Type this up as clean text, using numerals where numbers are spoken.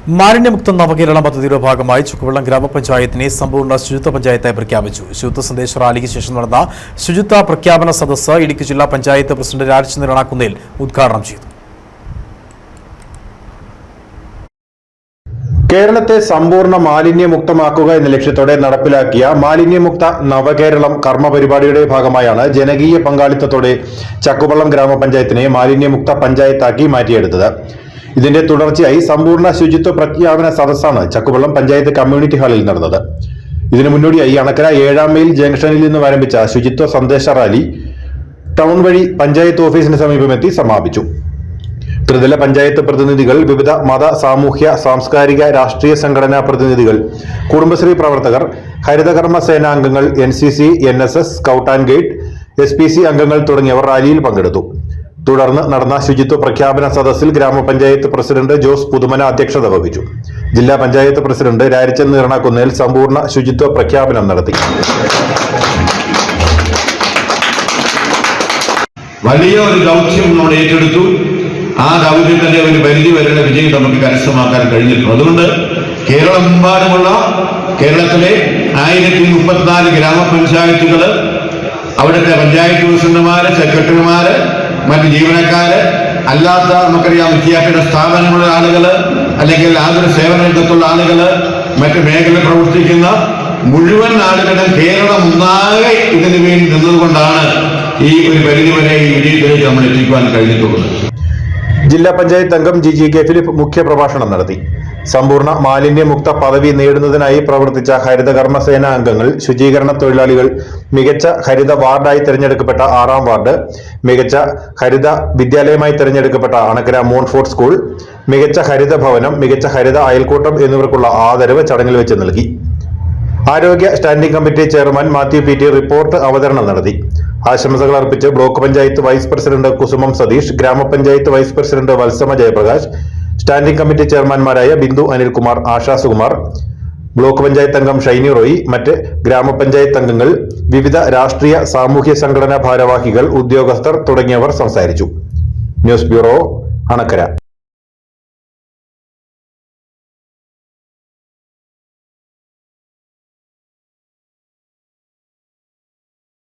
മാലിന്യമുക്ത നവകേരളം പദ്ധതിയുടെ ഭാഗമായി ചുക്കുവെള്ളം ഗ്രാമപഞ്ചായത്തിനെ സമ്പൂർണ്ണ ശുചിത്വ പഞ്ചായത്തായി പ്രഖ്യാപിച്ചു. ശുചിത്വ സന്ദേശ റാലിക്ക് ശേഷം നടന്ന ശുചിത്വ പ്രഖ്യാപന സദസ്സ് ഇടുക്കി ജില്ലാ പഞ്ചായത്ത് പ്രസിഡന്റ് രാജചന്ദ്രൻ അണക്കുന്നേൽ ഉദ്ഘാടനം ചെയ്തു. കേരളത്തെ സമ്പൂർണ്ണ മാലിന്യമുക്തമാക്കുക എന്ന ലക്ഷ്യത്തോടെ നടപ്പിലാക്കിയ മാലിന്യമുക്ത നവകേരളം കർമ്മ പരിപാടിയുടെ ഭാഗമായാണ് ജനകീയ പങ്കാളിത്തത്തോടെ ചക്കുവള്ളം ഗ്രാമപഞ്ചായത്തിനെ മാലിന്യമുക്ത പഞ്ചായത്താക്കി മാറ്റിയെടുത്തത്. ഇതിന്റെ തുടർച്ചയായി സമ്പൂർണ്ണ ശുചിത്വ പ്രഖ്യാപന സദസ്സാണ് ചക്കുവള്ളം പഞ്ചായത്ത് കമ്മ്യൂണിറ്റി ഹാളിൽ നടന്നത്. ഇതിനു മുന്നോടിയായി അണക്കര 7 മൈൽ ജംഗ്ഷനിൽ നിന്നും ആരംഭിച്ച ശുചിത്വ സന്ദേശ റാലി ടൗൺ വഴി പഞ്ചായത്ത് ഓഫീസിന് സമീപമെത്തി സമാപിച്ചു. ത്രിതല പഞ്ചായത്ത് പ്രതിനിധികൾ, വിവിധ മത, സാമൂഹ്യ, സാംസ്കാരിക, രാഷ്ട്രീയ സംഘടനാ പ്രതിനിധികൾ, കുടുംബശ്രീ പ്രവർത്തകർ, ഹരിതകർമ്മ സേനാംഗങ്ങൾ, NCC, NSS, scout and guide, SPC അംഗങ്ങൾ തുടങ്ങിയവർ റാലിയിൽ പങ്കെടുത്തു. തുടർന്ന് നടന്ന ശുചിത്വ പ്രഖ്യാപന സദസ്സിൽ ഗ്രാമപഞ്ചായത്ത് പ്രസിഡന്റ് ജോസ് പുതുമന അധ്യക്ഷത വഹിച്ചു. ജില്ലാ പഞ്ചായത്ത് പ്രസിഡന്റ് രാജചന്ദ്രൻ അണക്കുന്നേൽ സമ്പൂർണ്ണ ശുചിത്വ പ്രഖ്യാപനം നടത്തി. വലിയ ഒരു ദൗത്യം നമ്മൾ ഏറ്റെടുത്തു. ആ ദൗത്യത്തിന്റെ ഒരു പരിധി വരെയുള്ള വിജയം നമുക്ക് കരസ്ഥമാക്കാൻ കഴിഞ്ഞിട്ടുണ്ട്. അതുകൊണ്ട് കേരളമെമ്പാടുമുള്ള കേരളത്തിലെ 1034 ഗ്രാമപഞ്ചായത്തുകൾ, അവിടുത്തെ പഞ്ചായത്ത് പ്രസിഡന്റുമാര്, സെക്രട്ടറിമാര്, മറ്റ് ജീവനക്കാര്, അല്ലാത്ത നമുക്കറിയാം വിദ്യാഭ്യാസ സ്ഥാപനങ്ങളിലെ ആളുകള്, അല്ലെങ്കിൽ ആതുര സേവന രംഗത്തുള്ള ആളുകള്, മറ്റ് മേഖലയിൽ പ്രവർത്തിക്കുന്ന മുഴുവൻ ആളുകളും കേരളം ഒന്നാകെ ഇതിനു വേണ്ടി നിന്നതുകൊണ്ടാണ് ഈ ഒരു പരിധിവരെ ഈ വിജയത്തിലേക്ക് നമ്മൾ എത്തിക്കുവാൻ കഴിഞ്ഞിട്ടുള്ളത്. ജില്ലാ പഞ്ചായത്ത് അംഗം GG കെ ഫിലിപ്പ് മുഖ്യപ്രഭാഷണം നടത്തി. സമ്പൂർണ്ണ മാലിന്യമുക്ത പദവി നേടുന്നതിനായി പ്രവർത്തിച്ച ഹരിതകർമ്മ സേന അംഗങ്ങൾ, ശുചീകരണ തൊഴിലാളികൾ, മികച്ച ഹരിത വാർഡായി തിരഞ്ഞെടുക്കപ്പെട്ട 6ാം വാർഡ്, മികച്ച ഹരിത വിദ്യാലയമായി തിരഞ്ഞെടുക്കപ്പെട്ട അണക്കര മോൺഫോർട്ട് സ്കൂൾ, മികച്ച ഹരിത ഭവനം, മികച്ച ഹരിത അയൽക്കൂട്ടം എന്നിവർക്കുള്ള ആദരവ് ചടങ്ങിൽ വെച്ച് നൽകി. ആരോഗ്യ standing committee chairman Mathew PT report അവതരണം നടത്തി. ആശംസകൾ അർപ്പിച്ച് block panchayat vice president Kusumam Satheesh, gramapanchayat vice president Valsamma Jayaprakash, standing committee ചെയർമാൻമാരായ ബിന്ദു അനിൽകുമാർ, ആശാ സുകുമാർ, ബ്ലോക്ക് പഞ്ചായത്ത് അംഗം ഷൈനി റോയി, മറ്റ് ഗ്രാമപഞ്ചായത്ത് അംഗങ്ങൾ, വിവിധ രാഷ്ട്രീയ സാമൂഹ്യ സംഘടനാ ഭാരവാഹികൾ, ഉദ്യോഗസ്ഥർ തുടങ്ങിയവർ സംസാരിച്ചു. News bureau, Anakkara.